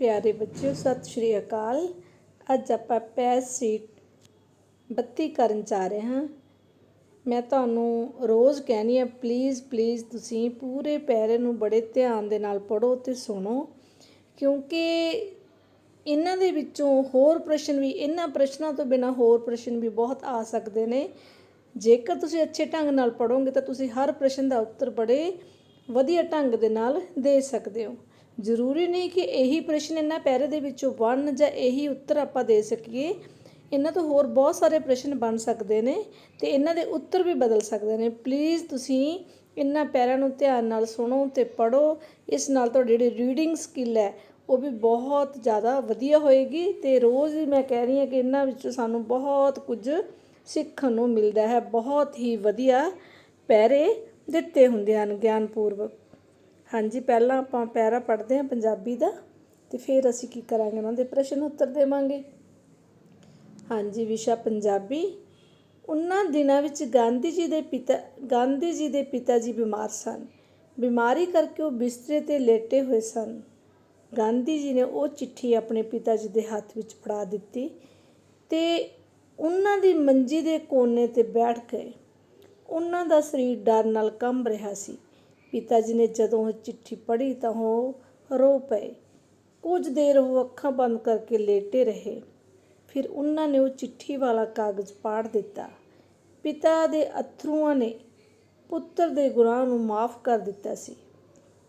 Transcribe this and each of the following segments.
प्यारे बच्चों सत श्री अकाल। अज आप पैज सीट 32 करन जा रहे हैं। मैं ਤੁਹਾਨੂੰ रोज़ कहनी है प्लीज़ प्लीज़ तुसीं पूरे पैरे ਨੂੰ बड़े ध्यान ਦੇ ਨਾਲ पढ़ो ਤੇ सुनो, क्योंकि ਇਹਨਾਂ ਦੇ ਵਿੱਚੋਂ ਹੋਰ ਪ੍ਰਸ਼ਨ ਵੀ ਇਹਨਾਂ ਪ੍ਰਸ਼ਨਾਂ ਤੋਂ ਬਿਨਾਂ ਹੋਰ ਪ੍ਰਸ਼ਨ ਵੀ ਬਹੁਤ ਆ ਸਕਦੇ ਨੇ। ਜੇਕਰ ਤੁਸੀਂ ਅੱਛੇ ਢੰਗ ਨਾਲ ਪੜੋਗੇ ਤਾਂ ਤੁਸੀਂ ਹਰ ਪ੍ਰਸ਼ਨ ਦਾ ਉੱਤਰ ਬੜੇ ਵਧੀਆ ਢੰਗ ਦੇ ਨਾਲ ਦੇ ਸਕਦੇ ਹੋ। ਜ਼ਰੂਰੀ ਨਹੀਂ ਕਿ ਇਹੀ ਪ੍ਰਸ਼ਨ ਇਹਨਾਂ ਪੈਰੇ ਦੇ ਵਿੱਚੋਂ ਬਣਨ ਜਾਂ ਇਹੀ ਉੱਤਰ ਆਪਾਂ ਦੇ ਸਕੀਏ। ਇਹਨਾਂ ਤੋਂ ਹੋਰ ਬਹੁਤ ਸਾਰੇ ਪ੍ਰਸ਼ਨ ਬਣ ਸਕਦੇ ਨੇ ਤੇ ਇਹਨਾਂ ਦੇ ਉੱਤਰ ਵੀ ਬਦਲ ਸਕਦੇ ਨੇ। ਪਲੀਜ਼ ਤੁਸੀਂ ਇਹਨਾਂ ਪੈਰਿਆਂ ਨੂੰ ਧਿਆਨ ਨਾਲ ਸੁਣੋ ਤੇ ਪੜੋ। ਇਸ ਨਾਲ ਤੁਹਾਡੀ ਜਿਹੜੀ ਰੀਡਿੰਗ ਸਕਿੱਲ ਹੈ ਉਹ ਵੀ ਬਹੁਤ ਜ਼ਿਆਦਾ ਵਧੀਆ ਹੋਏਗੀ ਤੇ ਰੋਜ਼ ਹੀ ਮੈਂ ਕਹਿ ਰਹੀ ਹਾਂ ਕਿ ਇਹਨਾਂ ਵਿੱਚੋਂ ਸਾਨੂੰ ਬਹੁਤ ਕੁਝ ਸਿੱਖਣ ਨੂੰ ਮਿਲਦਾ ਹੈ। ਬਹੁਤ ਹੀ ਵਧੀਆ ਪੈਰੇ ਦਿੱਤੇ ਹੁੰਦੇ ਹਨ ਗਿਆਨਪੂਰਵਕ। हाँ जी, पहला आप पैरा पढ़ते हैं पंजाबी का तो फिर असी की करांगे उन्होंने प्रश्न उत्तर देवांगे। हाँ जी, विशा पंजाबी। उन्हां दिनां विच गांधी जी दे पिता जी बीमार सन। बीमारी करके वो बिस्तरे ते लेटे हुए सन। गांधी जी ने वो चिट्ठी अपने पिता जी के हत्थ विच फड़ा दित्ती ते उन्हां दी मंजी दे कोने ते बैठ गए। उन्हां दा शरीर डर नाल कंब रहा सी। पिता जी ने जदों चिट्ठी पढ़ी तो वो रो पे। कुछ देर वो अखां बंद करके लेटे रहे। फिर उन्होंने वो चिट्ठी वाला कागज़ पाड़ दिता। पिता दे अथरुआं ने पुत्र दे गुनाह नूं माफ़ कर दिता सी।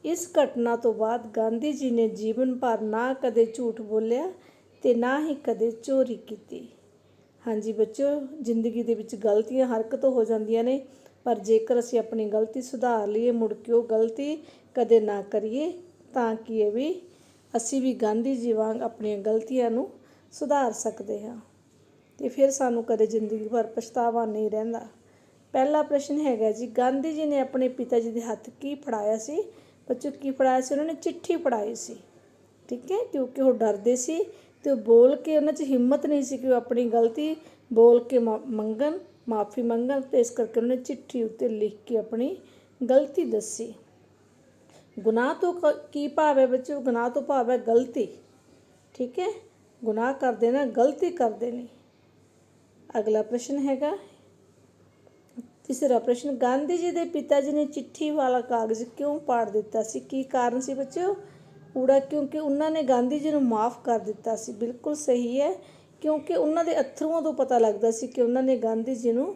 इस घटना तो बाद गांधी जी ने जीवन भर ना कदे झूठ बोलिया ते ना ही कदे चोरी की। हाँ जी बच्चों, जिंदगी दे विच गलतियां हर एक तो हो जांदियां ने, पर जेकर असी अपनी गलती सुधार लीए मुड़ के वो गलती कदे ना करिए तां कि ये भी असी भी गांधी जी वांग अपनी गलतियां नूं सुधार सकते हाँ ते फिर सानू कदे जिंदगी भर पछतावा नहीं रहिंदा। पहला प्रश्न हैगा जी, गांधी जी ने अपने पिता जी के हत्थ की फड़ाया सी? बच्चों की फड़ाया सी? उन्होंने चिट्ठी फड़ाई सी, ठीक है, क्योंकि वो डरदे सी ते बोल के उन्हां च हिम्मत नहीं सी कि वो अपनी गलती बोल के मंगन, माफ़ी मंगन, तो इस करके उन्होंने चिट्ठी उत्ते लिख के अपनी गलती दसी। गुनाह तो की भाव है बच्चों? गुनाह तो भाव है गलती, ठीक है, गुनाह करते ना गलती करते नहीं। अगला प्रश्न हैगा तीसरा प्रश्न, गांधी जी के पिता जी ने चिट्ठी वाला कागज़ क्यों पाड़ दिता सी? की कारण सी बच्चों? कूड़ा, क्योंकि उन्होंने गांधी जी ਨੂੰ माफ़ कर दिता सी। बिल्कुल सही है, क्योंकि उन्होंने अथरुओं तो पता लगता सी कि उन्होंने गांधी जी ਨੂੰ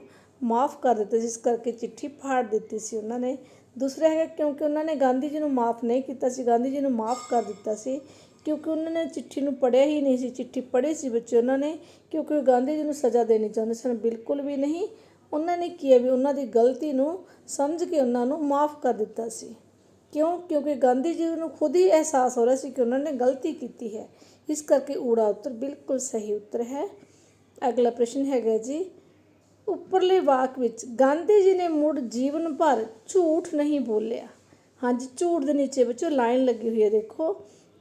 माफ़ कर दिता सी, इस करके चिट्ठी फाड़ दी सी उन्होंने। दूसरा है क्योंकि उन्होंने गांधी जी ਨੂੰ माफ़ नहीं किया सी, गांधी जी ਨੂੰ माफ़ कर दिता सी क्योंकि उन्होंने चिट्ठी ਨੂੰ पढ़िया ही नहीं सी। चिट्ठी पढ़ी सी बच्चे उन्होंने क्योंकि गांधी जी ਨੂੰ सज़ा देनी चाहते सन, बिल्कुल भी नहीं। उन्होंने किया भी उन्हों की गलती ਨੂੰ समझ के उन्होंने माफ़ कर दिता सी। क्यों? क्योंकि गांधी जी को खुद ही एहसास हो रहा सी कि उन्होंने गलती की है, इस करके ऊड़ा उत्तर बिल्कुल सही उत्तर है। अगला प्रश्न है जी, उपरले वाक विच गांधी जी ने मुड़ जीवन भर झूठ नहीं बोलिया। हाँ जी, झूठ के नीचे बच्चों लाइन लगी हुई है, देखो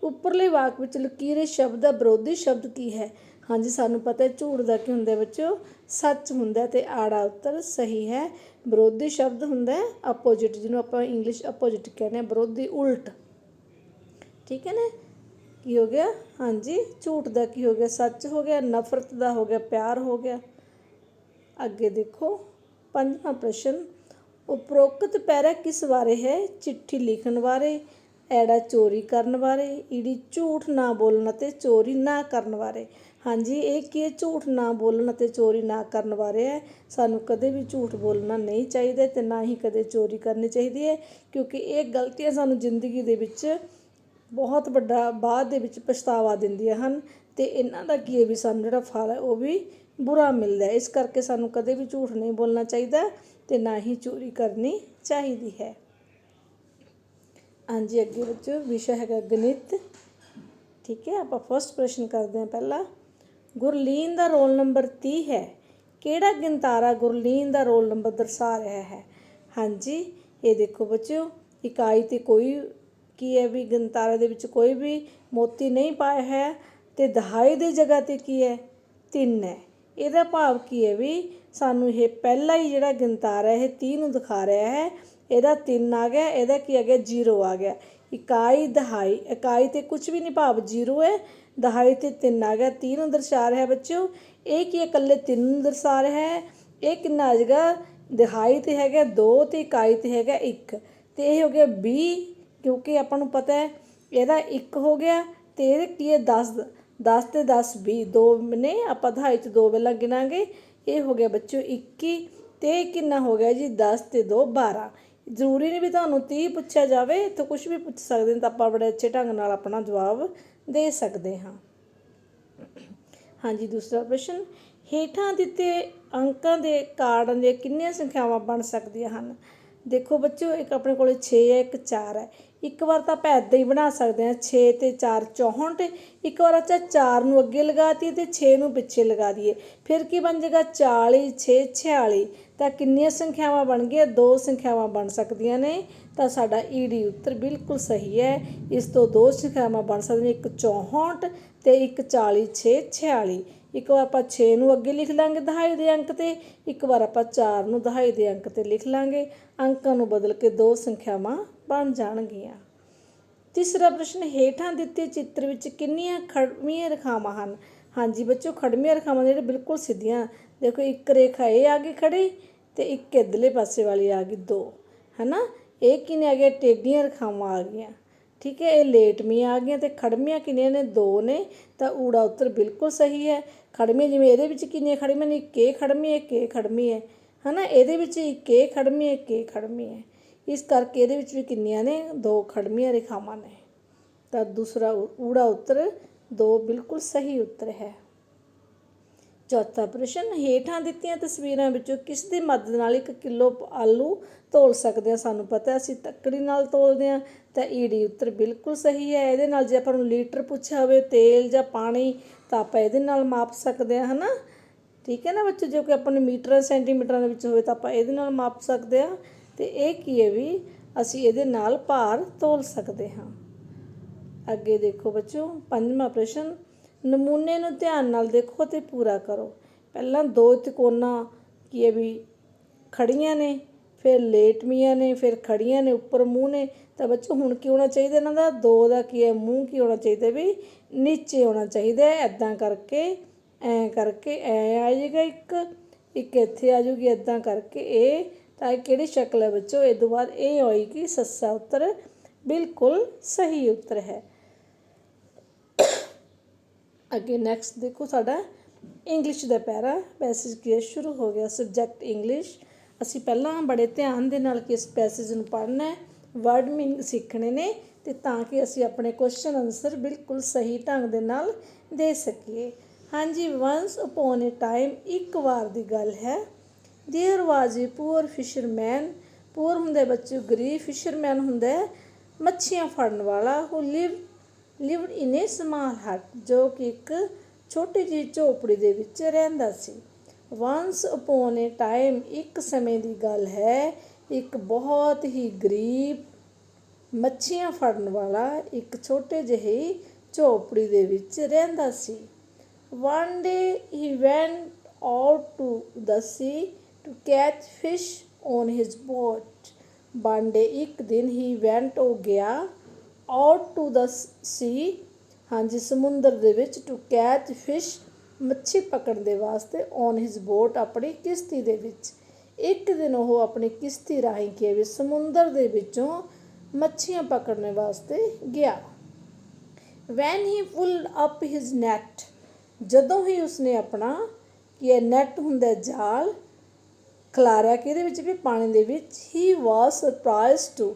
उपरले वाक विच लकीरे शब्द का विरोधी शब्द की है? हाँ जी, सानू पता है झूठ का की हुंदा बच्चों? सच हुंदा ते आड़ा उत्तर सही है। विरोधी शब्द हुंदा अपोजिट, जिन्हों आप इंग्लिश अपोजिट कहने, विरोधी उल्ट, ठीक है ना। की हो गया? हाँ जी, झूठ का की हो गया? सच हो गया। नफरत का हो गया प्यार हो गया। अगे देखो पंजवां प्रश्न, उपरोक्त पैरा किस बारे है? चिट्ठी लिखण बारे, ऐड़ा चोरी करन बारे, ईड़ी झूठ ना बोलना ते चोरी ना करन बारे। हाँ जी, एक की झूठ ना बोलना ते चोरी ना करन बारे है। सानू कदे भी झूठ बोलना नहीं चाहिए ते ना ही कदे चोरी करनी चाहिए है, क्योंकि ये गलतियां सानू जिंदगी दे विच बहुत बड़ा बाद दे विच पछतावा दिंदियां हन ते इन्हां दा की है भी सानू जिहड़ा फल है वो भी बुरा मिलता है। इस करके सानू कदे भी झूठ नहीं बोलना चाहिए ते ना ही चोरी करनी चाहिए है। हाँ जी, अगे बच्चों विषय है गणित, ठीक है। आप फर्स्ट प्रश्न करते हैं। पहला, गुरलीन का रोल नंबर 30 है, किहड़ा गिनतारा गुरलीन का रोल नंबर दर्शा रहा है? हाँ जी, ये देखो बच्चों इकाई तो कोई की है भी गिनतारे दे विच कोई भी मोती नहीं पाया है तो दहाई की जगह तो की है 3 है। ਇਹਦਾ भाव की है भी सानू ये पहला ही जिहड़ा गिनतारा है 30 ਨੂੰ दिखा रहा है, ਇਹਦਾ 3 आ गया, ਇਹਦਾ की आ गया 0 आ गया। इकाई दहाई, इकाई तो कुछ भी नहीं भाव 0 है, दहाई तो 3 आ गया, 3 ਨੂੰ दर्शा रहा है बच्चों। ਇਹ ਕੀ इकल्ले 3 ਨੂੰ दर्शा रहा है। ਇਹ कितना आ जाएगा, दहाई तो है 2 तो इकाई तो है 1, तो यह हो गया 20, क्योंकि अपन ਨੂੰ पता है ਇਹਦਾ 1 हो गया, तो ये की है 10, 10 ਤੇ 10 20, 2 ने ਆਪਾਂ दहाई 'ਚ 2 वेला गिनांगे। ये हो गया बच्चों 21, तो ये कितना हो गया जी 10 ਤੇ 2 12। ਜ਼ਰੂਰੀ ਨਹੀਂ ਵੀ ਤੁਹਾਨੂੰ 30 ਪੁੱਛਿਆ ਜਾਵੇ, ਇੱਥੋਂ ਕੁਛ ਵੀ ਪੁੱਛ ਸਕਦੇ ਨੇ, ਤਾਂ ਆਪਾਂ ਬੜੇ ਅੱਛੇ ਢੰਗ ਨਾਲ ਆਪਣਾ ਜਵਾਬ ਦੇ ਸਕਦੇ ਹਾਂ। ਹਾਂਜੀ, ਦੂਸਰਾ ਪ੍ਰਸ਼ਨ, ਹੇਠਾਂ ਦਿੱਤੇ ਅੰਕਾਂ ਦੇ ਕਾਰਡਾਂ ਦੀਆਂ ਕਿੰਨੀਆਂ ਸੰਖਿਆਵਾਂ ਬਣ ਸਕਦੀਆਂ ਹਨ। ਦੇਖੋ ਬੱਚੋ, ਇੱਕ ਆਪਣੇ ਕੋਲ 6 ਹੈ, ਇੱਕ 4 ਹੈ। ਇੱਕ ਵਾਰ ਤਾਂ ਆਪਾਂ ਇੱਦਾਂ ਹੀ ਬਣਾ ਸਕਦੇ ਹਾਂ, 6 ਤੇ 4 64। ਇੱਕ ਵਾਰ ਅੱਛਾ 4 ਨੂੰ ਅੱਗੇ ਲਗਾ ਦਈਏ ਅਤੇ 6 ਨੂੰ ਪਿੱਛੇ ਲਗਾ ਦਈਏ, ਫਿਰ ਕੀ ਬਣ ਜਾਏਗਾ 40 6 46। ਤਾਂ ਕਿੰਨੀਆਂ ਸੰਖਿਆਵਾਂ ਬਣ ਗਈਆਂ, 2 ਸੰਖਿਆਵਾਂ ਬਣ ਸਕਦੀਆਂ ਨੇ। ਤਾਂ ਸਾਡਾ ਈਡੀ ਉੱਤਰ ਬਿਲਕੁਲ ਸਹੀ ਹੈ। ਇਸ ਤੋਂ 2 ਸੰਖਿਆਵਾਂ ਬਣ ਸਕਦੀਆਂ, ਇੱਕ 64 ਅਤੇ ਇੱਕ 40 6 46। ਇੱਕ ਵਾਰ ਆਪਾਂ 6 ਨੂੰ ਅੱਗੇ ਲਿਖ ਲਾਂਗੇ ਦਹਾਈ ਦੇ ਅੰਕ 'ਤੇ, ਇੱਕ ਵਾਰ ਆਪਾਂ 4 ਨੂੰ ਦਹਾਈ ਦੇ ਅੰਕ 'ਤੇ ਲਿਖ ਲਾਂਗੇ। ਅੰਕਾਂ ਨੂੰ ਬਦਲ ਕੇ 2 ਸੰਖਿਆਵਾਂ ਬਣ ਜਾਣਗੀਆਂ। ਤੀਸਰਾ ਪ੍ਰਸ਼ਨ, ਹੇਠਾਂ ਦਿੱਤੇ ਚਿੱਤਰ ਵਿੱਚ ਕਿੰਨੀਆਂ ਖੜਵੀਆਂ ਰੇਖਾਵਾਂ ਹਨ। ਹਾਂਜੀ ਬੱਚੋ, ਖੜਵੀਆਂ ਰੇਖਾਵਾਂ ਜਿਹੜੇ ਬਿਲਕੁਲ ਸਿੱਧੀਆਂ, ਦੇਖੋ ਇੱਕ ਰੇਖਾ ਇਹ ਆ ਗਈ ਖੜੀ ਅਤੇ ਇੱਕ ਇੱਧਰਲੇ ਪਾਸੇ ਵਾਲੀ ਆ ਗਈ 2, ਹੈ ਨਾ। ਇਹ ਕਿੰਨੇ ਆ ਗਏ, ਟੇਢੀਆਂ ਰੇਖਾਵਾਂ ਆ ਗਈਆਂ, ਠੀਕ ਹੈ। ਇਹ ਲੇਟਵੀਆਂ ਆ ਗਈਆਂ ਅਤੇ ਖੜਵੀਆਂ ਕਿੰਨੀਆਂ ਨੇ, 2 ਨੇ। ਤਾਂ ਊੜਾ ਉੱਤਰ ਬਿਲਕੁਲ ਸਹੀ ਹੈ। ਖੜਵੀਆਂ ਜਿਵੇਂ ਇਹਦੇ ਵਿੱਚ ਕਿੰਨੀਆਂ ਖੜਵੀਆਂ ਨੇ, ਇੱਕ ਇਹ ਖੜਵੀ ਹੈ, ਇੱਕ ਇਹ ਖੜਵੀ ਹੈ ਨਾ। ਇਹਦੇ ਵਿੱਚ ਇੱਕ ਇਹ ਖੜਵੀ ਹੈ, ਇੱਕ ਇਹ ਖੜਵੀ ਹੈ, ਇਸ ਕਰਕੇ ਇਹਦੇ ਵਿੱਚ ਵੀ ਕਿੰਨੀਆਂ ਨੇ, 2 ਖੜਵੀਆਂ ਰੇਖਾਵਾਂ ਨੇ। ਤਾਂ ਦੂਸਰਾ ਊੜਾ ਉੱਤਰ 2 ਬਿਲਕੁਲ ਸਹੀ ਉੱਤਰ ਹੈ। ਚੌਥਾ ਪ੍ਰਸ਼ਨ, ਹੇਠਾਂ ਦਿੱਤੀਆਂ ਤਸਵੀਰਾਂ ਵਿੱਚੋਂ ਕਿਸ ਦੀ ਮਦਦ ਨਾਲ 1 ਕਿਲੋ ਆਲੂ ਤੋਲ ਸਕਦੇ ਹਾਂ। ਸਾਨੂੰ ਪਤਾ ਅਸੀਂ ਤੱਕੜੀ ਨਾਲ ਤੋਲਦੇ ਹਾਂ, ਤਾਂ ਈਡੀ ਉੱਤਰ ਬਿਲਕੁਲ ਸਹੀ ਹੈ। ਇਹਦੇ ਨਾਲ ਜੇ ਆਪਾਂ ਨੂੰ ਲੀਟਰ ਪੁੱਛਿਆ ਹੋਵੇ ਤੇਲ ਜਾਂ ਪਾਣੀ, ਤਾਂ ਆਪਾਂ ਇਹਦੇ ਨਾਲ ਮਾਪ ਸਕਦੇ ਹਾਂ, ਹੈ ਨਾ। ਠੀਕ ਹੈ ਨਾ ਬੱਚੋ, ਜੋ ਕਿ ਆਪਾਂ ਨੂੰ ਮੀਟਰਾਂ ਸੈਂਟੀਮੀਟਰਾਂ ਦੇ ਵਿੱਚ ਹੋਵੇ ਤਾਂ ਆਪਾਂ ਇਹਦੇ ਨਾਲ ਮਾਪ ਸਕਦੇ ਹਾਂ। ਅਤੇ ਇਹ ਕੀ ਹੈ ਵੀ ਅਸੀਂ ਇਹਦੇ ਨਾਲ ਭਾਰ ਤੋਲ ਸਕਦੇ ਹਾਂ। ਅੱਗੇ ਦੇਖੋ ਬੱਚੋ, ਪੰਜਵਾਂ ਪ੍ਰਸ਼ਨ, ਨਮੂਨੇ ਨੂੰ ਧਿਆਨ ਨਾਲ ਦੇਖੋ ਅਤੇ ਪੂਰਾ ਕਰੋ। ਪਹਿਲਾਂ 2 ਤਿਕੋਣਾ ਕੀ ਹੈ ਵੀ ਖੜੀਆਂ ਨੇ, ਫਿਰ ਲੇਟਵੀਆਂ ਨੇ, ਫਿਰ ਖੜੀਆਂ ਨੇ, ਉੱਪਰ ਮੂੰਹ ਨੇ। ਤਾਂ ਬੱਚੋ ਹੁਣ ਕੀ ਹੋਣਾ ਚਾਹੀਦਾ ਇਹਨਾਂ ਦਾ, 2 ਦਾ ਕੀ ਹੈ ਮੂੰਹ ਕੀ ਹੋਣਾ ਚਾਹੀਦਾ ਵੀ ਨੀਚੇ ਹੋਣਾ ਚਾਹੀਦਾ। ਇੱਦਾਂ ਕਰਕੇ ਐਂ ਕਰਕੇ ਐਂ ਆ ਜਾਏਗਾ, ਇੱਕ ਇੱਥੇ ਆ ਜਾਊਗੀ, ਇੱਦਾਂ ਕਰਕੇ ਇਹ। ਤਾਂ ਇਹ ਕਿਹੜੀ ਸ਼ਕਲ ਹੈ ਬੱਚੋ, ਇਹ ਤੋਂ ਬਾਅਦ ਇਹ ਹੋਏਗੀ ਸੱਸਾ ਉੱਤਰ ਬਿਲਕੁਲ ਸਹੀ ਉੱਤਰ ਹੈ। ਅੱਗੇ ਨੈਕਸਟ ਦੇਖੋ, ਸਾਡਾ ਇੰਗਲਿਸ਼ ਦਾ ਪੈਰਾ ਪੈਸੇਜ ਕੀ ਸ਼ੁਰੂ ਹੋ ਗਿਆ। Subject English. ਅਸੀਂ ਪਹਿਲਾਂ ਬੜੇ ਧਿਆਨ ਦੇ ਨਾਲ ਕਿਸ ਪੈਸੇਜ ਨੂੰ ਪੜ੍ਹਨਾ ਹੈ, ਵਰਡ ਮੀਨਿੰਗ ਸਿੱਖਣੇ ਨੇ, ਅਤੇ ਤਾਂ ਕਿ ਅਸੀਂ ਆਪਣੇ ਕੁਐਸਚਨ ਆਨਸਰ ਬਿਲਕੁਲ ਸਹੀ ਢੰਗ ਦੇ ਨਾਲ ਦੇ ਸਕੀਏ। ਹਾਂਜੀ, ਵੰਸ ਅਪੋਨ ਏ ਟਾਈਮ, ਇੱਕ ਵਾਰ ਦੀ ਗੱਲ ਹੈ। There was a poor fisherman, poor ਹੁੰਦੇ ਬੱਚੇ ਗਰੀਬ, ਫਿਸ਼ਰਮੈਨ ਹੁੰਦਾ ਮੱਛੀਆਂ ਫੜਨ ਵਾਲਾ। ਹੂ ਲਿਵਡ ਇਨ ਏ ਸਮਾਲ ਹਟ, ਜੋ ਕਿ ਇੱਕ ਛੋਟੀ ਜਿਹੀ ਝੋਪੜੀ ਦੇ ਵਿੱਚ ਰਹਿੰਦਾ ਸੀ। ਵੰਸ ਅਪੋਨ ਏ ਟਾਈਮ, ਇੱਕ ਸਮੇਂ ਦੀ ਗੱਲ ਹੈ, ਇੱਕ ਬਹੁਤ ਹੀ ਗਰੀਬ ਮੱਛੀਆਂ ਫੜਨ ਵਾਲਾ ਇੱਕ ਛੋਟੇ ਜਿਹੀ ਝੋਪੜੀ ਦੇ ਵਿੱਚ ਰਹਿੰਦਾ ਸੀ। One day he went out to the sea to catch fish on his boat. One day ਇੱਕ ਦਿਨ, ਹੀ ਵੈਂਟ ਉਹ ਗਿਆ, ਆਊਟ ਟੂ ਦ ਸੀ ਹਾਂਜੀ ਸਮੁੰਦਰ ਦੇ ਵਿੱਚ, ਟੂ ਕੈਚ ਫਿਸ਼ ਮੱਛੀ ਪਕੜਨ ਦੇ ਵਾਸਤੇ, ਔਨ ਹਿਜ਼ ਬੋਟ ਆਪਣੀ ਕਿਸ਼ਤੀ ਦੇ ਵਿੱਚ। ਇੱਕ ਦਿਨ ਉਹ ਆਪਣੀ ਕਿਸ਼ਤੀ ਰਾਹੀਂ ਕੀ ਵੀ ਸਮੁੰਦਰ ਦੇ ਵਿੱਚੋਂ ਮੱਛੀਆਂ ਪਕੜਨ ਵਾਸਤੇ ਗਿਆ। When he pulled up his net, ਜਦੋਂ ਹੀ ਉਸਨੇ ਆਪਣਾ ਕੀ ਨੈਟ ਹੁੰਦਾ ਜਾਲ ਖਿਲਾਰਿਆ ਕਿਹਦੇ ਵਿੱਚ ਵੀ ਪਾਣੀ ਦੇ ਵਿੱਚ। He was surprise to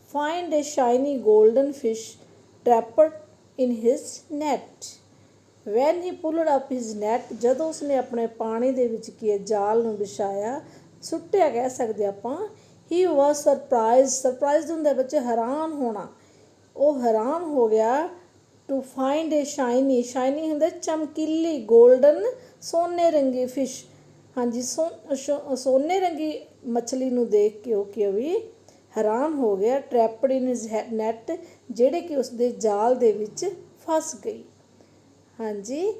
find a shiny golden fish trapped in his net. When he pulled up his net, ਜਦੋਂ ਉਸਨੇ ਆਪਣੇ ਪਾਣੀ ਦੇ ਵਿੱਚ ਕੀ ਜਾਲ ਨੂੰ ਵਿਛਾਇਆ, ਸੁੱਟਿਆ ਕਹਿ ਸਕਦੇ ਆਪਾਂ। ਹੀ ਵਾਜ਼ ਸਰਪ੍ਰਾਈਜ਼, ਸਰਪ੍ਰਾਈਜ਼ਡ ਹੁੰਦਾ ਬੱਚੇ ਹੈਰਾਨ ਹੋਣਾ, ਉਹ ਹੈਰਾਨ ਹੋ ਗਿਆ। To find a shiny, shiny ਹੁੰਦਾ ਚਮਕੀਲੀ, ਗੋਲਡਨ ਸੋਨੇ ਰੰਗੀ ਫਿਸ਼ ਹਾਂਜੀ ਸੋਨੇ ਰੰਗੀ ਮਛਲੀ ਨੂੰ ਦੇਖ ਕੇ ਉਹ ਕਿ ਵੀ ਹੈਰਾਨ ਹੋ ਗਿਆ। ਟ੍ਰੈਪਡ ਇਨ ਹਿਜ਼ ਨੈਟ, ਜਿਹੜੇ ਕਿ ਉਸਦੇ ਜਾਲ ਦੇ ਵਿੱਚ ਫਸ ਗਈ। ਹਾਂਜੀ,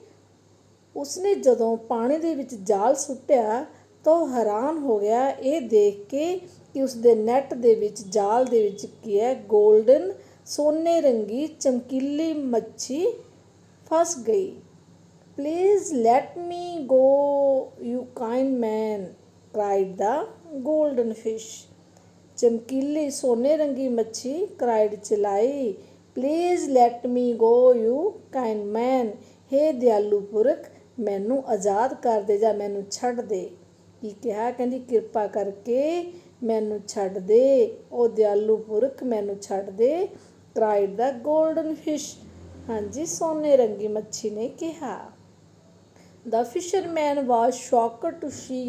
ਉਸਨੇ ਜਦੋਂ ਪਾਣੀ ਦੇ ਵਿੱਚ ਜਾਲ ਸੁੱਟਿਆ ਤਾਂ ਉਹ ਹੈਰਾਨ ਹੋ ਗਿਆ ਇਹ ਦੇਖ ਕੇ ਕਿ ਉਸਦੇ ਨੈੱਟ ਦੇ ਵਿੱਚ, ਜਾਲ ਦੇ ਵਿੱਚ ਕੀ ਹੈ, ਗੋਲਡਨ ਸੋਨੇ ਰੰਗੀ ਚਮਕੀਲੀ ਮੱਛੀ ਫਸ ਗਈ। Please let me go you kind man, cried the golden fish. ਚਮਕੀਲੀ ਸੋਨੇ ਰੰਗੀ ਮੱਛੀ ਕ੍ਰਾਈਡ ਚਲਾਈ, please let me go you kind man, ਹੇ ਦਿਆਲੂ ਪੁਰਖ ਮੈਨੂੰ ਆਜ਼ਾਦ ਕਰ ਦੇ ਜਾਂ ਮੈਨੂੰ ਛੱਡ ਦੇ। ਕੀ ਕਿਹਾ, ਕਹਿੰਦੀ ਕਿਰਪਾ ਕਰਕੇ ਮੈਨੂੰ ਛੱਡ ਦੇ, ਉਹ ਦਿਆਲੂ ਪੁਰਖ ਮੈਨੂੰ ਛੱਡ ਦੇ, ਕ੍ਰਾਈਡ ਦਾ ਗੋਲਡਨ ਫਿਸ਼, ਹਾਂਜੀ ਸੋਨੇ ਰੰਗੀ ਮੱਛੀ ਨੇ ਕਿਹਾ। The fisherman was shocked to see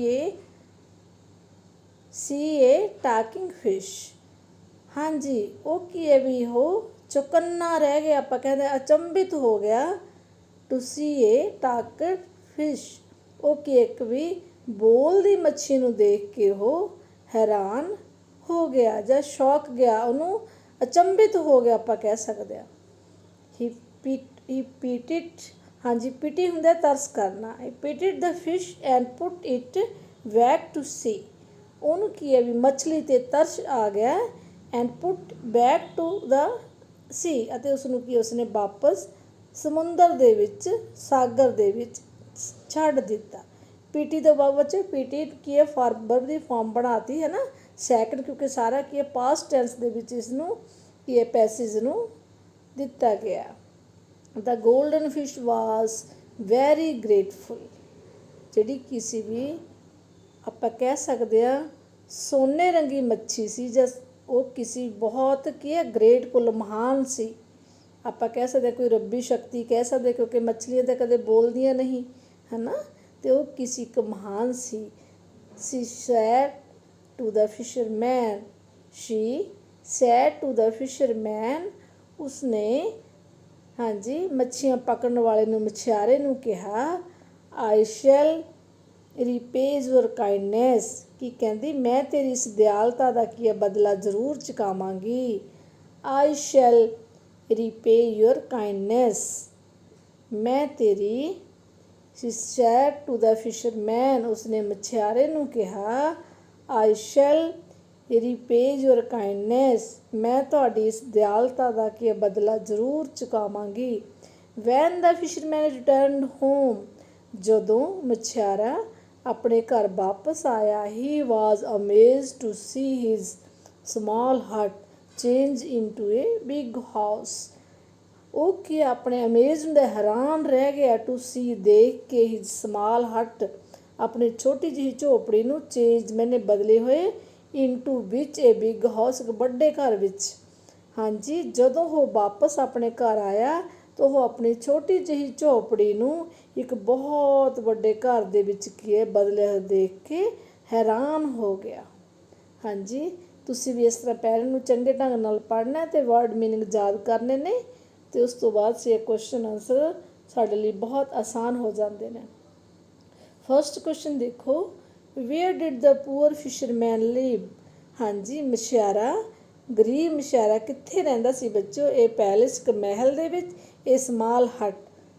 a talking fish। ਹਾਂਜੀ ਉਹ ਕੀ ਹੈ ਵੀ ਉਹ ਚੌਕੰਨਾ ਰਹਿ ਗਿਆ, ਆਪਾਂ ਕਹਿੰਦੇ ਅਚੰਭਿਤ ਹੋ ਗਿਆ। To see a talked fish, ਉਹ ਕਿ ਇੱਕ ਵੀ ਬੋਲਦੀ ਮੱਛੀ ਨੂੰ ਦੇਖ ਕੇ ਉਹ ਹੈਰਾਨ ਹੋ ਗਿਆ ਜਾਂ ਸ਼ੌਕ ਗਿਆ, ਉਹਨੂੰ ਅਚੰਭਿਤ ਹੋ ਗਿਆ ਆਪਾਂ ਕਹਿ ਸਕਦੇ ਹਾਂ। ਹੀ ਪੀਟਿਡ, ਹਾਂਜੀ ਪੀਟੀ ਹੁੰਦਾ ਤਰਸ ਕਰਨਾ। He pitied the fish and put it back to sea, ਉਹਨੂੰ ਕੀ ਹੈ ਵੀ ਮੱਛਲੀ 'ਤੇ ਤਰਸ ਆ ਗਿਆ। And put back to the sea, ਅਤੇ ਉਸਨੂੰ ਕੀ ਉਸਨੇ ਵਾਪਸ ਸਮੁੰਦਰ ਦੇ ਵਿੱਚ, ਸਾਗਰ ਦੇ ਵਿੱਚ ਛੱਡ ਦਿੱਤਾ। ਪੀਟੀ ਤੋਂ ਬਾਅਦ ਬੱਚੇ ਪੀਟੀ ਕੀ ਹੈ ਵਰਬ ਦੀ ਫਾਰਮ ਬਣਾਤੀ ਹੈ ਨਾ ਸੈਕਿੰਡ, ਕਿਉਂਕਿ ਸਾਰਾ ਕੀ ਹੈ ਪਾਸਟ ਟੈਂਸ ਦੇ ਵਿੱਚ ਇਸਨੂੰ ਕੀ ਹੈ ਪੈਸਿਜ ਨੂੰ ਦਿੱਤਾ ਗਿਆ। The golden fish was very grateful, ਜਿਹੜੀ ਕਿਸੇ ਵੀ ਆਪਾਂ ਕਹਿ ਸਕਦੇ ਹਾਂ ਸੋਨੇ ਰੰਗੀ ਮੱਛੀ ਸੀ, ਜਾਂ ਉਹ ਕਿਸੇ ਬਹੁਤ ਕੀ ਹੈ ਗ੍ਰੇਟਫੁਲ ਮਹਾਨ ਸੀ, ਆਪਾਂ ਕਹਿ ਸਕਦੇ ਕੋਈ ਰੱਬੀ ਸ਼ਕਤੀ ਕਹਿ ਸਕਦੇ, ਕਿਉਂਕਿ ਮੱਛਲੀਆਂ ਤਾਂ ਕਦੇ ਬੋਲਦੀਆਂ ਨਹੀਂ ਹੈ ਨਾ, ਅਤੇ ਉਹ ਕਿਸੇ ਇੱਕ ਮਹਾਨ ਸੀ। She said to the fisherman, she said to the fisherman, ਉਸਨੇ ਹਾਂਜੀ ਮੱਛੀਆਂ ਪਕੜਨ ਵਾਲੇ ਨੂੰ, ਮਛਿਆਰੇ ਨੂੰ ਕਿਹਾ, I shall repay your kindness, ਕੀ ਕਹਿੰਦੀ ਮੈਂ ਤੇਰੀ ਇਸ ਦਿਆਲਤਾ ਦਾ ਕੀ ਹੈ ਬਦਲਾ ਜ਼ਰੂਰ ਚੁਕਾਵਾਂਗੀ। ਆਈ ਸ਼ੈਲ ਰੀਪੇ ਯੂਅਰ ਕਾਈਂਡਨੈਸ, ਮੈਂ ਤੇਰੀ, she said to the fisherman, ਉਸਨੇ ਮਛਿਆਰੇ ਨੂੰ ਕਿਹਾ, I shall repay your kindness, ਮੈਂ ਤੁਹਾਡੀ ਇਸ ਦਿਆਲਤਾ ਦਾ ਕੀ ਬਦਲਾ ਜ਼ਰੂਰ ਚੁਕਾਵਾਂਗੀ। When the fisherman returned home, ਜਦੋਂ ਮਛਿਆਰਾ ਆਪਣੇ ਘਰ ਵਾਪਸ ਆਇਆ, he was amazed to see his small hut change into a big house, ਉਹ ਕੀ ਆਪਣੇ ਅਮੇਜ਼ ਹੁੰਦੇ ਹੈਰਾਨ ਰਹਿ ਗਿਆ ਟੂ ਸੀ ਦੇਖ ਕੇ, ਹੀ ਸਮਾਲ ਹਟ ਆਪਣੀ ਛੋਟੀ ਜਿਹੀ ਝੋਪੜੀ ਨੂੰ, ਚੇਂਜ ਮੈਨੇ ਬਦਲੇ ਹੋਏ, ਇਨਟੂ ਵਿੱਚ ਏ ਬਿਗ ਹਾਊਸ, ਇੱਕ ਵੱਡੇ ਘਰ ਵਿੱਚ। ਹਾਂਜੀ ਜਦੋਂ ਉਹ ਵਾਪਸ ਆਪਣੇ ਘਰ ਆਇਆ ਤਾਂ ਉਹ ਆਪਣੀ ਛੋਟੀ ਜਿਹੀ ਝੋਪੜੀ ਨੂੰ ਇੱਕ ਬਹੁਤ ਵੱਡੇ ਘਰ ਦੇ ਵਿੱਚ ਕੀ ਹੈ ਬਦਲੇ ਹੋਏ ਦੇਖ ਕੇ ਹੈਰਾਨ ਹੋ ਗਿਆ। ਹਾਂਜੀ ਤੁਸੀਂ ਵੀ ਇਸ ਤਰ੍ਹਾਂ ਪੈਰਨ ਨੂੰ ਚੰਗੇ ਢੰਗ ਨਾਲ ਪੜ੍ਹਨਾ ਅਤੇ ਵਰਡ ਮੀਨਿੰਗ ਯਾਦ ਕਰਨੇ ਨੇ, ਅਤੇ ਉਸ ਤੋਂ ਬਾਅਦ ਸੇ ਕੁਐਸਚਨ ਆਨਸਰ ਸਾਡੇ ਲਈ ਬਹੁਤ ਆਸਾਨ ਹੋ ਜਾਂਦੇ ਨੇ। ਫਸਟ ਕੁਐਸਚਨ ਦੇਖੋ, wear did the poor fisherman ਲਿਵ, ਹਾਂਜੀ ਮਛਿਆਰਾ, ਗਰੀਬ ਮਛਿਆਰਾ ਕਿੱਥੇ ਰਹਿੰਦਾ ਸੀ ਬੱਚੋ, ਇਹ ਪੈਲੇਸ ਇੱਕ ਮਹਿਲ ਦੇ ਵਿੱਚ, ਇਹ ਸਮਾਲ ਹਟ,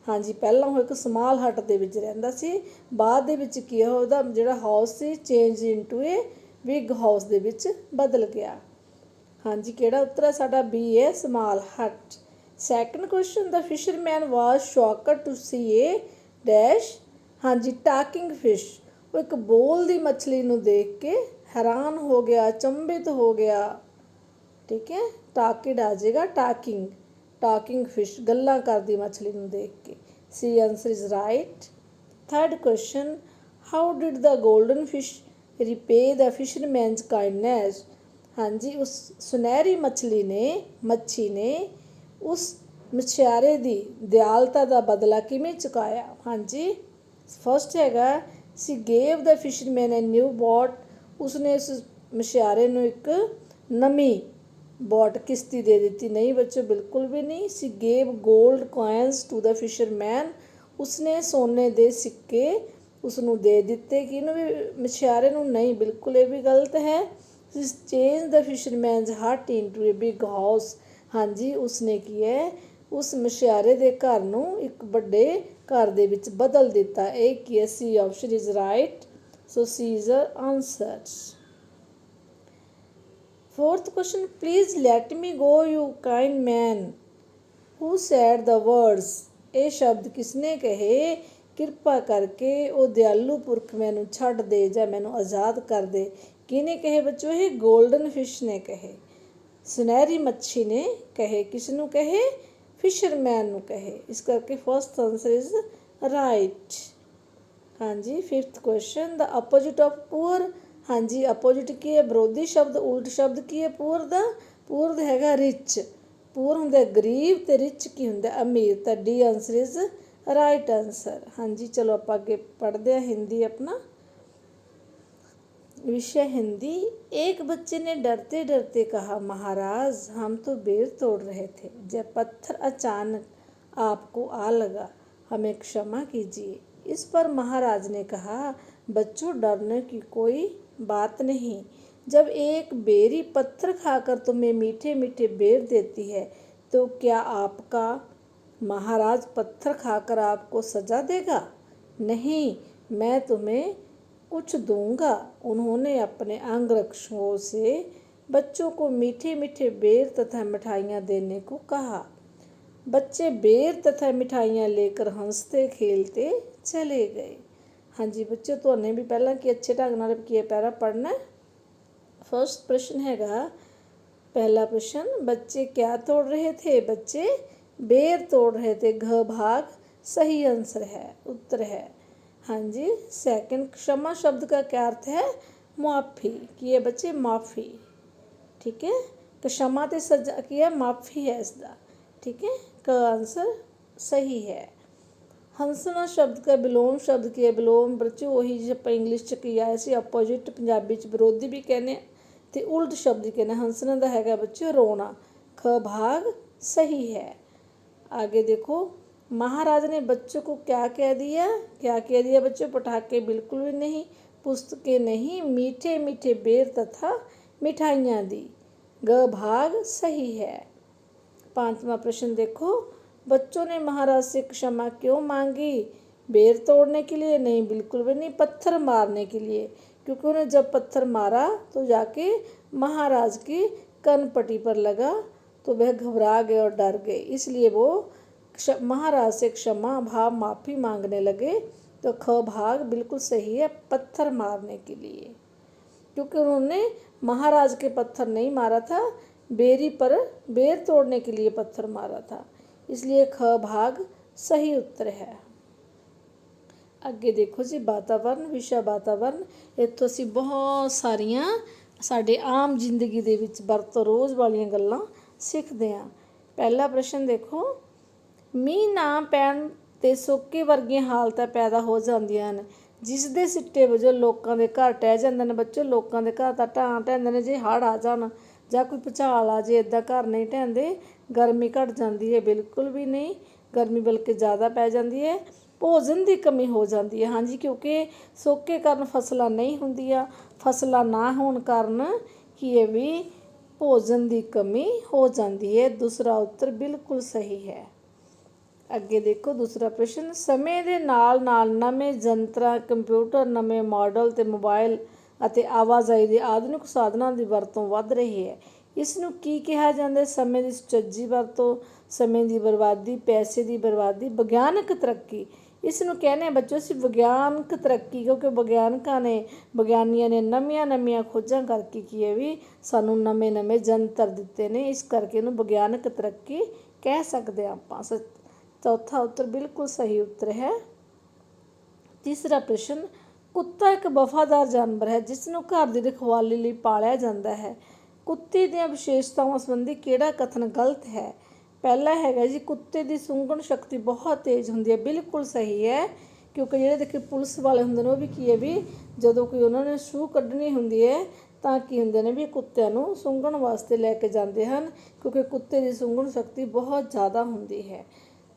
ਹਾਂਜੀ ਪਹਿਲਾਂ ਉਹ ਇੱਕ ਸਮਾਲ ਹਟ ਦੇ ਵਿੱਚ ਰਹਿੰਦਾ ਸੀ, ਬਾਅਦ ਦੇ ਵਿੱਚ ਕੀ ਉਹਦਾ ਜਿਹੜਾ ਹਾਊਸ ਸੀ ਚੇਂਜ ਇਨਟੂ ਏ ਬਿਗ ਹਾਊਸ ਦੇ ਵਿੱਚ ਬਦਲ ਗਿਆ। ਹਾਂਜੀ ਕਿਹੜਾ ਉੱਤਰ ਹੈ ਸਾਡਾ, ਬੀ ਹੈ small hut. Second question, the fisherman was shocked to see a dash, ਹਾਂਜੀ ਟਾਕਿੰਗ ਫਿਸ਼, ਉਹ ਇੱਕ ਬੋਲਦੀ ਮੱਛਲੀ ਨੂੰ ਦੇਖ ਕੇ ਹੈਰਾਨ ਹੋ ਗਿਆ, ਅਚੰਭਿਤ ਹੋ ਗਿਆ। ਠੀਕ ਹੈ ਟਾਕਿਡ ਆ ਜਾਏਗਾ, ਟਾਕਿੰਗ, ਟਾਕਿੰਗ ਫਿਸ਼ ਗੱਲਾਂ ਕਰਦੀ ਮੱਛਲੀ ਨੂੰ ਦੇਖ ਕੇ। C answer is right. Third question, how did the golden fish repay the fisherman's kindness, ਹਾਂਜੀ ਉਸ ਸੁਨਹਿਰੀ ਮੱਛੀ ਨੇ ਉਸ ਮਛਿਆਰੇ ਦੀ ਦਿਆਲਤਾ ਦਾ ਬਦਲਾ ਕਿਵੇਂ ਚੁਕਾਇਆ। ਹਾਂਜੀ ਫਸਟ ਹੈਗਾ, ਸੀ ਗੇਵ ਦ ਫਿਸ਼ਰਮੈਨ ਏ ਨਿਊ ਬੋਟ, ਉਸਨੇ ਉਸ ਮਛਿਆਰੇ ਨੂੰ ਇੱਕ ਨਵੀਂ ਬੋਟ ਕਿਸ਼ਤੀ ਦੇ ਦਿੱਤੀ। ਨਹੀਂ ਬੱਚੋ ਬਿਲਕੁਲ ਵੀ ਨਹੀਂ। She gave gold coins to the fisherman, ਉਸਨੇ ਸੋਨੇ ਦੇ ਸਿੱਕੇ ਉਸਨੂੰ ਦੇ ਦਿੱਤੇ। ਕਿਹਨੂੰ ਵੀ, ਮਛਿਆਰੇ ਨੂੰ ਨਹੀਂ, ਬਿਲਕੁਲ ਇਹ ਵੀ ਗਲਤ ਹੈ। ਚੇਂਜ ਦ ਫਿਸ਼ਰਮੈਨਸ ਹਟ ਇਨਟੂ ਏ ਬਿਗ ਹਾਊਸ, ਹਾਂਜੀ ਉਸਨੇ ਕੀ ਹੈ ਉਸ ਮਛਿਆਰੇ ਦੇ ਘਰ ਨੂੰ ਇੱਕ ਵੱਡੇ ਘਰ ਦੇ ਵਿੱਚ ਬਦਲ ਦਿੱਤਾ। ਇਹ ਕੀ ਹੈ, C option is right. So C is answer. Fourth question, please let me go you kind man who said the words. ਇਹ ਸ਼ਬਦ ਕਿਸਨੇ ਕਹੇ, ਕਿਰਪਾ ਕਰਕੇ ਉਹ ਦਿਆਲੂ ਪੁਰਖ ਮੈਨੂੰ ਛੱਡ ਦੇ ਜਾਂ ਮੈਨੂੰ ਆਜ਼ਾਦ ਕਰ ਦੇ। ਕਿਹਨੇ ਕਹੇ ਬੱਚੋ, ਇਹ ਗੋਲਡਨ ਫਿਸ਼ ਨੇ ਕਹੇ, ਸੁਨਹਿਰੀ ਮੱਛੀ ਨੇ ਕਹੇ। ਕਿਸ ਨੂੰ ਕਹੇ, ਫਿਸ਼ਰਮੈਨ ਨੂੰ ਕਹੇ। ਇਸ ਕਰਕੇ ਫਸਟ ਆਨਸਰ ਇਜ਼ ਰਾਈਟ। ਹਾਂਜੀ, fifth question, the opposite of poor. ਹਾਂਜੀ, ਆਪੋजिट ਕੀ ਹੈ, ਵਿਰੋਧੀ ਸ਼ਬਦ, ਉਲਟ ਸ਼ਬਦ ਕੀ ਹੈ ਪੂਅਰ ਦਾ, ਪੂਅਰ ਦਾ ਹੈਗਾ ਰਿਚ। ਪੂਅਰ ਹੁੰਦਾ ਗਰੀਬ ਤੇ ਰਿਚ ਕੀ ਹੁੰਦਾ ਅਮੀਰ। ਤਾਂ D answer is right answer. ਹਾਂਜੀ, ਚਲੋ ਆਪਾਂ ਅੱਗੇ पढ़ते हैं हिंदी अपना विषय हिंदी। एक बच्चे ने डरते डरते कहा, महाराज हम तो बेर तोड़ रहे थे जब पत्थर अचानक आपको आ लगा, हमें क्षमा कीजिए। इस पर महाराज ने कहा, बच्चों डरने की कोई बात नहीं। जब एक बेरी पत्थर खाकर तुम्हें मीठे मीठे बेर देती है तो क्या आपका महाराज पत्थर खाकर आपको सजा देगा? नहीं, मैं तुम्हें कुछ दूंगा। उन्होंने अपने अंगरक्षकों से बच्चों को मीठे मीठे बेर तथा मिठाइयाँ देने को कहा। बच्चे बेर तथा मिठाइयाँ लेकर हंसते खेलते चले गए। हाँ जी बच्चों, तो भी पहला कि अच्छे ढंग नाल की पैरा पढ़ना है। फर्स्ट प्रश्न हैगा, पहला प्रश्न, बच्चे क्या तोड़ रहे थे? बच्चे बेर तोड़ रहे थे। घ भाग सही आंसर है, उत्तर है। हाँ जी, सेकंड, क्षमा शब्द का क्या अर्थ है? माफ़ी की है बच्चे, माफ़ी। ठीक है, क्षमा ते सजा की है, माफ़ी है इसका। ठीक है, का आंसर सही है। हंसना शब्द का विलोम शब्द की है, विलोम बच्चों वही जो आप इंग्लिश च किया है अपोजिट, पंजाबी च विरोधी भी कहने ते उल्ट शब्द कहने। हंसना का हैगा बच्चों रोना। ख भाग सही है। आगे देखो, महाराज ने बच्चों को क्या कह दिया? क्या कह दिया बच्चों? पटाखे बिल्कुल भी नहीं, पुस्तकें नहीं, मीठे मीठे बेर तथा मिठाइयाँ दी। ग भाग सही है। पांचवा प्रश्न देखो, बच्चों ने महाराज से क्षमा क्यों मांगी? बेर तोड़ने के लिए? नहीं, बिल्कुल भी नहीं, पत्थर मारने के लिए। क्योंकि उन्हें जब पत्थर मारा तो जाके महाराज की कनपटी पर लगा तो वह घबरा गए और डर गए, इसलिए वो महाराज से क्षमा भाव माफ़ी मांगने लगे। तो ख भाग बिल्कुल सही है, पत्थर मारने के लिए, क्योंकि उन्होंने महाराज के पत्थर नहीं मारा था, बेरी पर बेर तोड़ने के लिए पत्थर मारा था, इसलिए ख भाग सही उत्तर है। ਅੱਗੇ ਦੇਖੋ ਜੀ, ਵਾਤਾਵਰਨ, ਵਿਸ਼ਾ ਵਾਤਾਵਰਨ। ਇੱਥੋਂ ਅਸੀਂ ਬਹੁਤ ਸਾਰੀਆਂ ਸਾਡੇ ਆਮ ਜ਼ਿੰਦਗੀ ਦੇ ਵਿੱਚ ਵਰਤੋਂ ਰੋਜ਼ ਵਾਲੀਆਂ ਗੱਲਾਂ ਸਿੱਖਦੇ ਹਾਂ। ਪਹਿਲਾ ਪ੍ਰਸ਼ਨ ਦੇਖੋ, ਮੀਂਹ ਨਾ ਪੈਣ 'ਤੇ ਸੋਕੇ ਵਰਗੀਆਂ ਹਾਲਤਾਂ ਪੈਦਾ ਹੋ ਜਾਂਦੀਆਂ ਹਨ, ਜਿਸ ਦੇ ਸਿੱਟੇ ਵਜੋਂ ਲੋਕਾਂ ਦੇ ਘਰ ਟਹਿ ਜਾਂਦੇ ਨੇ। ਬੱਚੋ, ਲੋਕਾਂ ਦੇ ਘਰ ਤਾਂ ਢਹਿੰਦੇ ਨੇ ਜੇ ਹੜ੍ਹ ਆ ਜਾਣ ਜਾਂ ਕੋਈ ਭੂਚਾਲ ਆ ਜੇ, ਇੱਦਾਂ ਘਰ ਨਹੀਂ ਢਹਿੰਦੇ। ਗਰਮੀ ਘਟ ਜਾਂਦੀ ਹੈ? ਬਿਲਕੁਲ ਵੀ ਨਹੀਂ, ਗਰਮੀ ਬਲਕਿ ਜ਼ਿਆਦਾ ਪੈ ਜਾਂਦੀ ਹੈ। ਭੋਜਨ ਦੀ ਕਮੀ ਹੋ ਜਾਂਦੀ ਹੈ। ਹਾਂਜੀ, ਕਿਉਂਕਿ ਸੋਕੇ ਕਾਰਨ ਫਸਲਾਂ ਨਹੀਂ ਹੁੰਦੀਆਂ, ਫਸਲਾਂ ਨਾ ਹੋਣ ਕਾਰਨ ਕੀ ਇਹ ਵੀ ਭੋਜਨ ਦੀ ਕਮੀ ਹੋ ਜਾਂਦੀ ਹੈ। ਦੂਸਰਾ ਉੱਤਰ ਬਿਲਕੁਲ ਸਹੀ ਹੈ। ਅੱਗੇ ਦੇਖੋ ਦੂਸਰਾ ਪ੍ਰਸ਼ਨ, ਸਮੇਂ ਦੇ ਨਾਲ ਨਾਲ ਨਵੇਂ ਯੰਤਰਾਂ, ਕੰਪਿਊਟਰ, ਨਵੇਂ ਮਾਡਲ ਤੇ ਮੋਬਾਈਲ ਅਤੇ ਆਵਾਜਾਈ ਦੇ ਆਧੁਨਿਕ ਸਾਧਨਾਂ ਦੀ ਵਰਤੋਂ ਵੱਧ ਰਹੀ ਹੈ। ਇਸ ਨੂੰ ਕੀ ਕਿਹਾ ਜਾਂਦਾ? ਸਮੇਂ ਦੀ ਸੁਚੱਜੀ ਵਰਤੋਂ, ਸਮੇਂ ਦੀ ਬਰਬਾਦੀ, ਪੈਸੇ ਦੀ ਬਰਬਾਦੀ, ਵਿਗਿਆਨਕ ਤਰੱਕੀ। ਇਸ ਨੂੰ ਕਹਿੰਦੇ ਬੱਚੋ ਅਸੀਂ ਵਿਗਿਆਨਕ ਤਰੱਕੀ, ਕਿਉਂਕਿ ਵਿਗਿਆਨੀਆਂ ਨੇ ਨਵੀਆਂ ਖੋਜਾਂ ਕਰਕੇ ਕੀ ਹੈ ਵੀ ਸਾਨੂੰ ਨਵੇਂ ਯੰਤਰ ਦਿੱਤੇ ਨੇ, ਇਸ ਕਰਕੇ ਇਹਨੂੰ ਵਿਗਿਆਨਕ ਤਰੱਕੀ ਕਹਿ ਸਕਦੇ ਹਾਂ ਆਪਾਂ। ਚੌਥਾ ਉੱਤਰ ਬਿਲਕੁਲ ਸਹੀ ਉੱਤਰ ਹੈ। ਤੀਸਰਾ ਪ੍ਰਸ਼ਨ, ਕੁੱਤਾ ਇੱਕ ਵਫਾਦਾਰ ਜਾਨਵਰ ਹੈ ਜਿਸ ਨੂੰ ਘਰ ਦੀ ਰਖਵਾਲੀ ਲਈ ਪਾਲਿਆ ਜਾਂਦਾ ਹੈ। ਕੁੱਤੇ ਦੀਆਂ ਵਿਸ਼ੇਸ਼ਤਾਵਾਂ ਸੰਬੰਧੀ ਕਿਹੜਾ ਕਥਨ ਗਲਤ ਹੈ? ਪਹਿਲਾ ਹੈਗਾ ਜੀ, ਕੁੱਤੇ ਦੀ ਸੁੰਘਣ ਸ਼ਕਤੀ ਬਹੁਤ ਤੇਜ਼ ਹੁੰਦੀ ਹੈ। ਬਿਲਕੁਲ ਸਹੀ ਹੈ, ਕਿਉਂਕਿ ਜਿਹੜੇ ਦੇਖੇ ਪੁਲਿਸ ਵਾਲੇ ਹੁੰਦੇ ਨੇ ਉਹ ਵੀ ਕੀ ਹੈ ਵੀ ਜਦੋਂ ਕੋਈ ਉਹਨਾਂ ਨੇ ਸੂਹ ਕੱਢਣੀ ਹੁੰਦੀ ਹੈ ਤਾਂ ਕੀ ਹੁੰਦੇ ਨੇ ਵੀ ਕੁੱਤਿਆਂ ਨੂੰ ਸੁੰਘਣ ਵਾਸਤੇ ਲੈ ਕੇ ਜਾਂਦੇ ਹਨ, ਕਿਉਂਕਿ ਕੁੱਤੇ ਦੀ ਸੁੰਘਣ ਸ਼ਕਤੀ ਬਹੁਤ ਜ਼ਿਆਦਾ ਹੁੰਦੀ ਹੈ।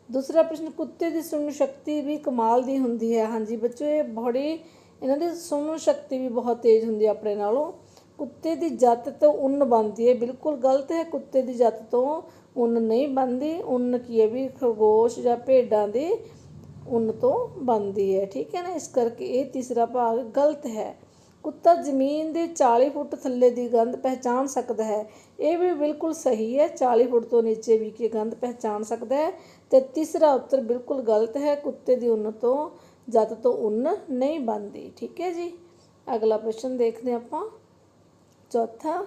ਦੂਸਰਾ ਪ੍ਰਸ਼ਨ, ਕੁੱਤੇ ਦੀ ਸੁਣਨ ਸ਼ਕਤੀ ਵੀ ਕਮਾਲ ਦੀ ਹੁੰਦੀ ਹੈ। ਹਾਂਜੀ ਬੱਚੋ, ਇਹ ਇਹਨਾਂ ਦੀ ਸੁਣਨ ਸ਼ਕਤੀ ਵੀ ਬਹੁਤ ਤੇਜ਼ ਹੁੰਦੀ ਹੈ ਆਪਣੇ ਨਾਲੋਂ। ਕੁੱਤੇ ਦੀ ਜੱਤ ਤੋਂ ਉੱਨ ਬਣਦੀ ਹੈ। ਬਿਲਕੁਲ ਗਲਤ ਹੈ, ਕੁੱਤੇ ਦੀ ਜੱਤ ਤੋਂ ਉੱਨ ਨਹੀਂ ਬਣਦੀ। ਉੱਨ ਕੀ ਹੈ ਵੀ ਖਰਗੋਸ਼ ਜਾਂ ਭੇਡਾਂ ਦੀ ਉੱਨ ਤੋਂ ਬਣਦੀ ਹੈ। ਠੀਕ ਹੈ ਨਾ, ਇਸ ਕਰਕੇ ਇਹ ਤੀਸਰਾ ਭਾਗ ਗਲਤ ਹੈ। ਕੁੱਤਾ ਜ਼ਮੀਨ ਦੇ 40 ਫੁੱਟ ਥੱਲੇ ਦੀ ਗੰਧ ਪਹਿਚਾਣ ਸਕਦਾ ਹੈ। ਇਹ ਵੀ ਬਿਲਕੁਲ ਸਹੀ ਹੈ, 40 ਫੁੱਟ ਤੋਂ ਨੀਚੇ ਵੀ ਕੀ ਗੰਧ ਪਹਿਚਾਣ ਸਕਦਾ ਹੈ। ਤੇ ਤੀਸਰਾ ਉੱਤਰ ਬਿਲਕੁਲ ਗਲਤ ਹੈ, ਕੁੱਤੇ ਦੀ ਉੱਨ ਤੋਂ ਜੱਤ ਤੋਂ ਉੱਨ ਨਹੀਂ ਬਣਦੀ। ਠੀਕ ਹੈ ਜੀ। ਅਗਲਾ ਪ੍ਰਸ਼ਨ ਦੇਖਦੇ ਹਾਂ ਆਪਾਂ। ਚੌਥਾ,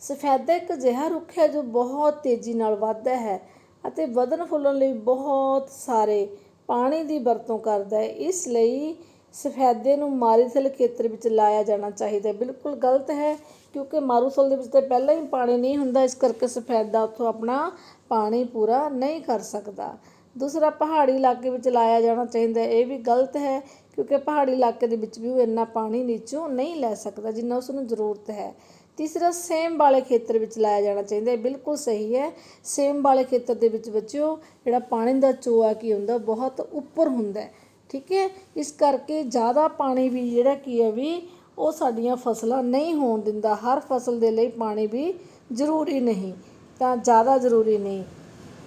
ਸਫੈਦਾ ਇੱਕ ਅਜਿਹਾ ਰੁੱਖ ਹੈ ਜੋ ਬਹੁਤ ਤੇਜ਼ੀ ਨਾਲ ਵੱਧਦਾ ਹੈ ਅਤੇ ਵਧਣ ਫੁੱਲਣ ਲਈ ਬਹੁਤ ਸਾਰੇ ਪਾਣੀ ਦੀ ਵਰਤੋਂ ਕਰਦਾ ਹੈ। ਇਸ ਲਈ ਸਫੈਦੇ ਨੂੰ ਮਾਰੂਥਲ ਖੇਤਰ ਵਿੱਚ ਲਾਇਆ ਜਾਣਾ ਚਾਹੀਦਾ। ਬਿਲਕੁਲ ਗਲਤ ਹੈ, ਕਿਉਂਕਿ ਮਾਰੂਥਲ ਦੇ ਵਿੱਚ ਤਾਂ ਪਹਿਲਾਂ ਹੀ ਪਾਣੀ ਨਹੀਂ ਹੁੰਦਾ, ਇਸ ਕਰਕੇ ਸਫੈਦਾ ਉੱਥੋਂ ਆਪਣਾ ਪਾਣੀ ਪੂਰਾ ਨਹੀਂ ਕਰ ਸਕਦਾ। ਦੂਸਰਾ, ਪਹਾੜੀ ਇਲਾਕੇ ਵਿੱਚ ਲਾਇਆ ਜਾਣਾ ਚਾਹੀਦਾ। ਇਹ ਵੀ ਗਲਤ ਹੈ, ਕਿਉਂਕਿ ਪਹਾੜੀ ਇਲਾਕੇ ਦੇ ਵਿੱਚ ਵੀ ਉਹ ਇੰਨਾ ਪਾਣੀ ਨੀਚੋਂ ਨਹੀਂ ਲੈ ਸਕਦਾ ਜਿੰਨਾ ਉਸ ਨੂੰ ਜ਼ਰੂਰਤ ਹੈ। ਤੀਸਰਾ, ਸੇਮ ਵਾਲੇ ਖੇਤਰ ਵਿੱਚ ਲਾਇਆ ਜਾਣਾ ਚਾਹੀਦਾ। ਇਹ ਬਿਲਕੁਲ ਸਹੀ ਹੈ। ਸੇਮ ਵਾਲੇ ਖੇਤਰ ਦੇ ਵਿੱਚ ਬੱਚਿਓ ਜਿਹੜਾ ਪਾਣੀ ਦਾ ਚੋਆ ਕੀ ਹੁੰਦਾ, ਬਹੁਤ ਉੱਪਰ ਹੁੰਦਾ। ਠੀਕ ਹੈ, ਇਸ ਕਰਕੇ ਜ਼ਿਆਦਾ ਪਾਣੀ ਵੀ ਜਿਹੜਾ ਕੀ ਹੈ ਵੀ ਉਹ ਸਾਡੀਆਂ ਫਸਲਾਂ ਨਹੀਂ ਹੋਣ ਦਿੰਦਾ। ਹਰ ਫਸਲ ਦੇ ਲਈ ਪਾਣੀ ਵੀ ਜ਼ਰੂਰੀ ਨਹੀਂ, ਤਾਂ ਜ਼ਿਆਦਾ ਜ਼ਰੂਰੀ ਨਹੀਂ।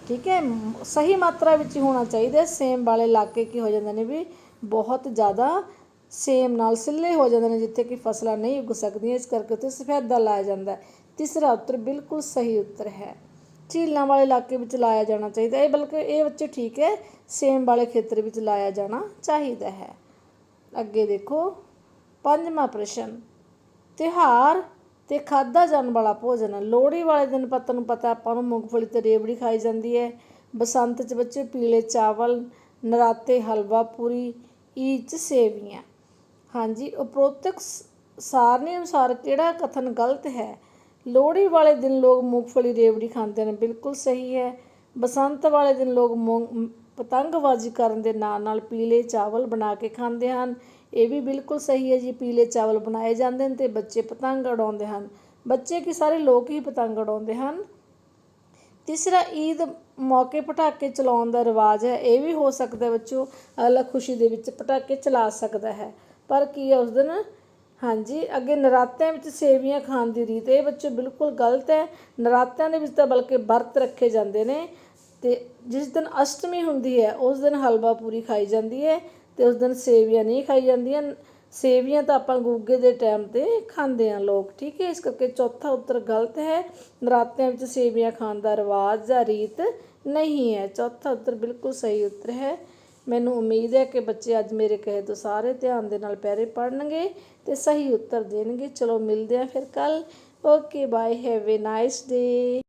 ਠੀਕ ਹੈ, ਸਹੀ ਮਾਤਰਾ ਵਿੱਚ ਹੀ ਹੋਣਾ ਚਾਹੀਦਾ। ਸੇਮ ਵਾਲੇ ਇਲਾਕੇ ਕੀ ਹੋ ਜਾਂਦੇ ਨੇ ਵੀ ਬਹੁਤ ਜ਼ਿਆਦਾ ਸੇਮ ਨਾਲ ਸਿੱਲੇ ਹੋ ਜਾਂਦੇ ਨੇ, ਜਿੱਥੇ ਕਿ ਫਸਲਾਂ ਨਹੀਂ ਉੱਗ ਸਕਦੀਆਂ, ਇਸ ਕਰਕੇ ਉੱਥੇ ਸਫੈਦਾ ਲਾਇਆ ਜਾਂਦਾ। ਤੀਸਰਾ ਉੱਤਰ ਬਿਲਕੁਲ ਸਹੀ ਉੱਤਰ ਹੈ। ਝੀਲਾਂ ਵਾਲੇ ਇਲਾਕੇ ਵਿੱਚ ਲਾਇਆ ਜਾਣਾ ਚਾਹੀਦਾ। ਇਹ ਬਲਕਿ ਇਹ ਬੱਚੇ ਠੀਕ ਹੈ, ਸੇਮ ਵਾਲੇ ਖੇਤਰ ਵਿੱਚ ਲਾਇਆ ਜਾਣਾ ਚਾਹੀਦਾ ਹੈ। ਅੱਗੇ ਦੇਖੋ, ਪੰਜਵਾਂ ਪ੍ਰਸ਼ਨ, ਤਿਉਹਾਰ ਤੇ ਖਾਧਾ ਜਾਣ ਵਾਲਾ ਭੋਜਨ। ਲੋਹੜੀ ਵਾਲੇ ਦਿਨ ਤੁਹਾਨੂੰ ਪਤਾ ਆਪਾਂ ਨੂੰ ਮੂੰਗਫਲੀ ਤੇ ਰੇਵੜੀ ਖਾਈ ਜਾਂਦੀ ਹੈ। ਬਸੰਤ 'ਚ ਬੱਚੇ ਪੀਲੇ ਚਾਵਲ, ਨਰਾਤੇ ਹਲਵਾ ਪੂਰੀ, ਈਦ 'ਚ ਸੇਵੀਆਂ। ਹਾਂਜੀ, ਉਪਰੋਕਤ ਸਾਰਣੀ ਅਨੁਸਾਰ ਕਿਹੜਾ ਕਥਨ ਗਲਤ ਹੈ? ਲੋਹੜੀ ਵਾਲੇ ਦਿਨ ਲੋਕ ਮੂੰਗਫਲੀ ਰੇਵੜੀ ਖਾਂਦੇ ਨੇ, ਬਿਲਕੁਲ ਸਹੀ ਹੈ। ਬਸੰਤ ਵਾਲੇ ਦਿਨ ਲੋਕ ਪਤੰਗਬਾਜ਼ੀ ਕਰਨ ਦੇ ਨਾਲ ਨਾਲ ਪੀਲੇ ਚਾਵਲ ਬਣਾ ਕੇ ਖਾਂਦੇ ਹਨ। ਇਹ ਵੀ ਬਿਲਕੁਲ ਸਹੀ ਹੈ ਜੀ, ਪੀਲੇ ਚਾਵਲ ਬਣਾਏ ਜਾਂਦੇ ਨੇ ਅਤੇ ਬੱਚੇ ਪਤੰਗ ਉਡਾਉਂਦੇ ਹਨ। ਬੱਚੇ ਕੀ, ਸਾਰੇ ਲੋਕ ਹੀ ਪਤੰਗ ਉਡਾਉਂਦੇ ਹਨ। ਤੀਸਰਾ, ਈਦ ਮੌਕੇ ਪਟਾਕੇ ਚਲਾਉਣ ਦਾ ਰਿਵਾਜ਼ ਹੈ। ਇਹ ਵੀ ਹੋ ਸਕਦਾ ਬੱਚੋ, ਅਗਲਾ ਖੁਸ਼ੀ ਦੇ ਵਿੱਚ ਪਟਾਕੇ ਚਲਾ ਸਕਦਾ ਹੈ, ਪਰ ਕੀ ਹੈ ਉਸ ਦਿਨ। ਹਾਂਜੀ, ਅੱਗੇ ਨਰਾਤਿਆਂ ਵਿੱਚ ਸੇਵੀਆਂ ਖਾਣ ਦੀ ਰੀਤ, ਇਹ ਬੱਚੇ ਬਿਲਕੁਲ ਗਲਤ ਹੈ। ਨਰਾਤਿਆਂ ਦੇ ਵਿੱਚ ਤਾਂ ਬਲਕਿ ਵਰਤ ਰੱਖੇ ਜਾਂਦੇ ਨੇ ਅਤੇ ਜਿਸ ਦਿਨ ਅਸ਼ਟਮੀ ਹੁੰਦੀ ਹੈ ਉਸ ਦਿਨ ਹਲਵਾ ਪੂਰੀ ਖਾਈ ਜਾਂਦੀ ਹੈ ਅਤੇ ਉਸ ਦਿਨ ਸੇਵੀਆਂ ਨਹੀਂ ਖਾਈ ਜਾਂਦੀਆਂ। ਸੇਵੀਆਂ ਤਾਂ ਆਪਾਂ ਗੁੱਗੇ ਦੇ ਟਾਈਮ 'ਤੇ ਖਾਂਦੇ ਹਾਂ ਲੋਕ। ਠੀਕ ਹੈ, ਇਸ ਕਰਕੇ ਚੌਥਾ ਉੱਤਰ ਗਲਤ ਹੈ। ਨਰਾਤਿਆਂ ਵਿੱਚ ਸੇਵੀਆਂ ਖਾਣ ਦਾ ਰਿਵਾਜ਼ ਜਾਂ ਰੀਤ ਨਹੀਂ ਹੈ। ਚੌਥਾ ਉੱਤਰ ਬਿਲਕੁਲ ਸਹੀ ਉੱਤਰ ਹੈ। ਮੈਨੂੰ ਉਮੀਦ ਹੈ ਕਿ ਬੱਚੇ ਅੱਜ ਮੇਰੇ ਕਹੇ ਤੋਂ ਸਾਰੇ ਧਿਆਨ ਦੇ ਨਾਲ ਪਹਿਰੇ ਪੜ੍ਹਨਗੇ ਅਤੇ ਸਹੀ ਉੱਤਰ ਦੇਣਗੇ। ਚਲੋ ਮਿਲਦੇ ਹਾਂ ਫਿਰ ਕੱਲ੍ਹ। Okay bye, have a nice day.